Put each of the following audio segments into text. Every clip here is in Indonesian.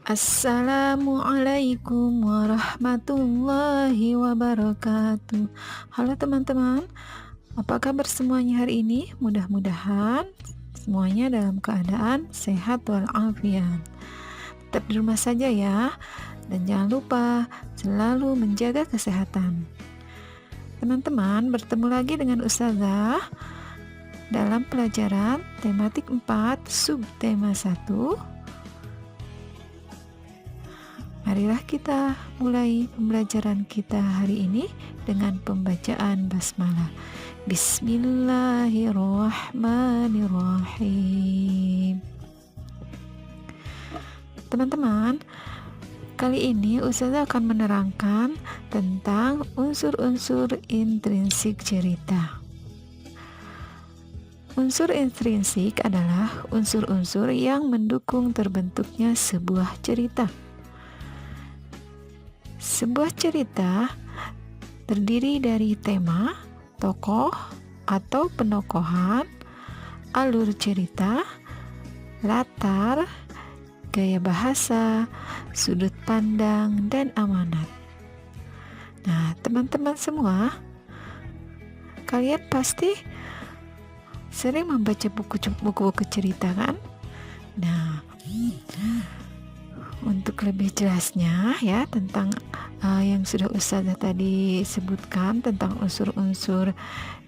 Assalamualaikum warahmatullahi wabarakatuh. Halo teman-teman, apa kabar semuanya hari ini? Mudah-mudahan semuanya dalam keadaan sehat walafiat. Tetap di rumah saja ya, dan jangan lupa selalu menjaga kesehatan. Teman-teman, bertemu lagi dengan Ustazah dalam pelajaran tematik 4 subtema 1. Marilah kita mulai pembelajaran kita hari ini dengan pembacaan basmalah. Bismillahirrahmanirrahim. Teman-teman, kali ini Ustazah akan menerangkan tentang unsur-unsur intrinsik cerita. Unsur intrinsik adalah unsur-unsur yang mendukung terbentuknya sebuah cerita. Sebuah cerita terdiri dari tema, tokoh atau penokohan, alur cerita, latar, gaya bahasa, sudut pandang, dan amanat. Nah, teman-teman semua, kalian pasti sering membaca buku-buku cerita kan? Nah, untuk lebih jelasnya ya tentang yang sudah Ustazah tadi sebutkan tentang unsur-unsur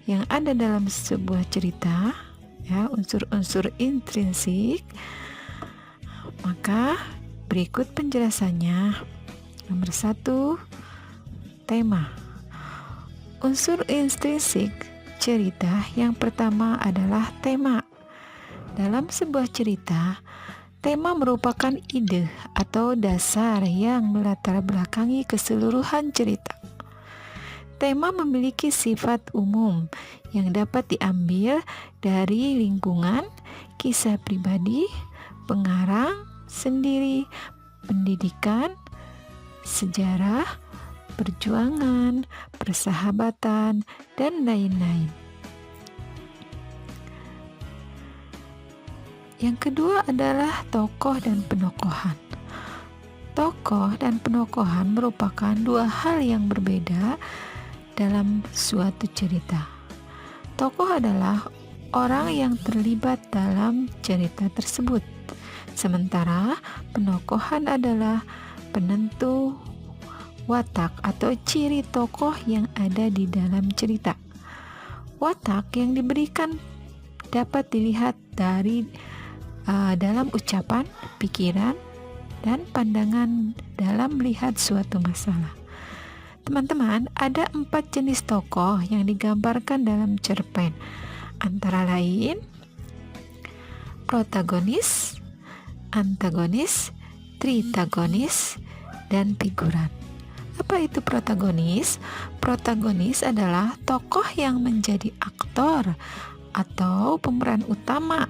yang ada dalam sebuah cerita, ya, unsur-unsur intrinsik, maka berikut penjelasannya. Nomor 1, tema. Unsur intrinsik cerita yang pertama adalah tema. Dalam sebuah cerita, tema merupakan ide atau dasar yang melatar belakangi keseluruhan cerita. Tema memiliki sifat umum yang dapat diambil dari lingkungan, kisah pribadi, pengarang sendiri, pendidikan, sejarah, perjuangan, persahabatan, dan lain-lain. Yang kedua adalah tokoh dan penokohan. Tokoh dan penokohan merupakan dua hal yang berbeda dalam suatu cerita. Tokoh adalah orang yang terlibat dalam cerita tersebut, sementara penokohan adalah penentu watak atau ciri tokoh yang ada di dalam cerita. Watak yang diberikan dapat dilihat dari dalam ucapan, pikiran, dan pandangan dalam melihat suatu masalah. Teman-teman, ada 4 jenis tokoh yang digambarkan dalam cerpen, antara lain protagonis, antagonis, tritagonis, dan figuran. Apa itu protagonis? Protagonis adalah tokoh yang menjadi aktor atau pemeran utama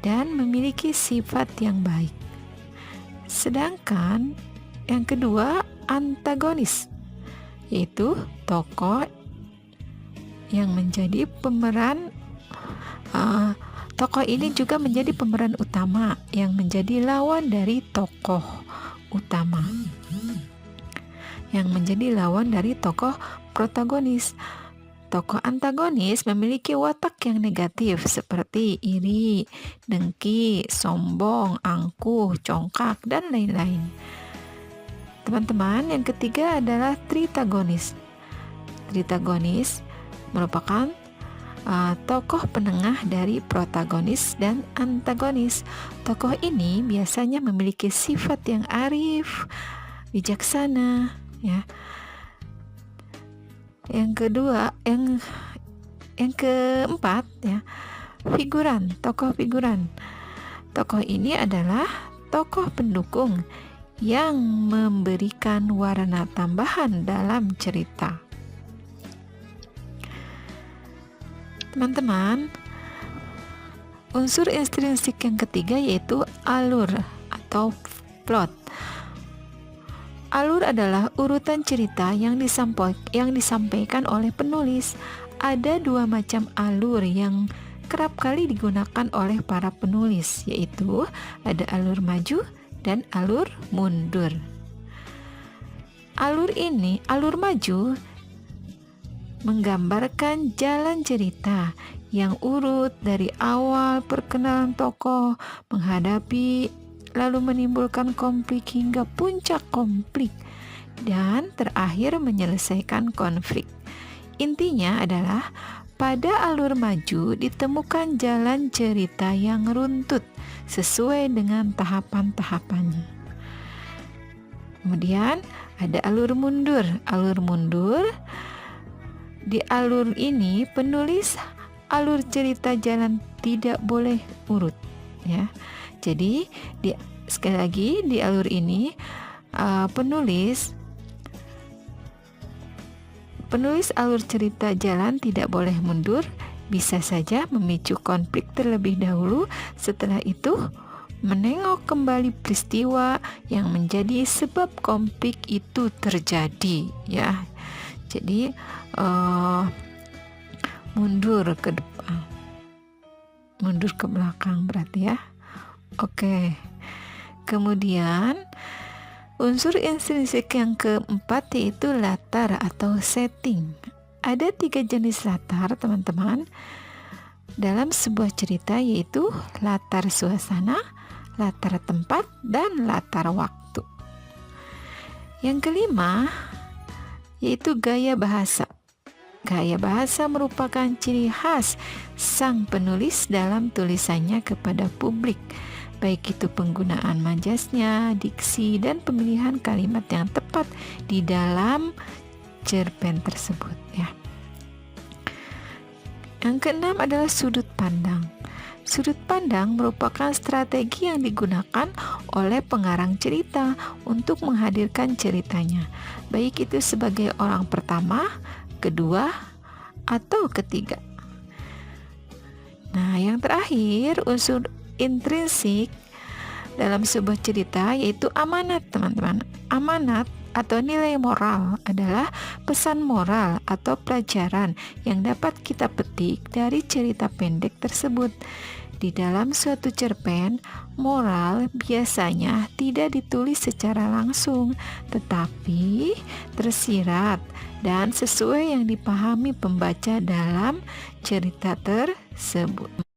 dan memiliki sifat yang baik. Sedangkan yang kedua, antagonis, yaitu tokoh yang menjadi pemeran tokoh ini juga menjadi pemeran utama yang menjadi lawan dari tokoh utama, yang menjadi lawan dari tokoh protagonis. Tokoh antagonis memiliki watak yang negatif seperti iri, dengki, sombong, angkuh, congkak, dan lain-lain. Teman-teman, yang ketiga adalah tritagonis. Tritagonis merupakan tokoh penengah dari protagonis dan antagonis. Tokoh ini biasanya memiliki sifat yang arif, bijaksana, ya. Yang keempat ya, figuran, tokoh figuran. Tokoh ini adalah tokoh pendukung yang memberikan warna tambahan dalam cerita. Teman-teman, unsur intrinsik yang ketiga yaitu alur atau plot. Alur adalah urutan cerita yang disampaikan oleh penulis. Ada 2 macam alur yang kerap kali digunakan oleh para penulis, yaitu ada alur maju dan alur mundur. Alur maju menggambarkan jalan cerita yang urut dari awal perkenalan tokoh, menghadapi lalu menimbulkan konflik hingga puncak konflik, dan terakhir menyelesaikan konflik. Intinya adalah pada alur maju ditemukan jalan cerita yang runtut sesuai dengan tahapan-tahapannya. Kemudian ada alur mundur. Di alur ini penulis alur cerita jalan tidak boleh urut, ya. Jadi sekali lagi di alur ini penulis alur cerita jalan tidak boleh mundur, bisa saja memicu konflik terlebih dahulu, setelah itu menengok kembali peristiwa yang menjadi sebab konflik itu terjadi, ya. Jadi mundur ke depan, mundur ke belakang berarti, ya. Oke. Kemudian unsur intrinsik yang keempat yaitu latar atau setting. Ada 3 jenis latar, teman-teman, dalam sebuah cerita, yaitu latar suasana, latar tempat, dan latar waktu. Yang kelima yaitu gaya bahasa. Gaya bahasa merupakan ciri khas sang penulis dalam tulisannya kepada publik, baik itu penggunaan majasnya, diksi, dan pemilihan kalimat yang tepat di dalam cerpen tersebut, ya. Yang keenam adalah sudut pandang. Sudut pandang merupakan strategi yang digunakan oleh pengarang cerita untuk menghadirkan ceritanya, baik itu sebagai orang pertama, kedua, atau ketiga. Nah, yang terakhir, unsur intrinsik dalam sebuah cerita yaitu amanat, teman-teman. Amanat atau nilai moral adalah pesan moral atau pelajaran yang dapat kita petik dari cerita pendek tersebut. Di dalam suatu cerpen, moral biasanya tidak ditulis secara langsung, tetapi tersirat dan sesuai yang dipahami pembaca dalam cerita tersebut.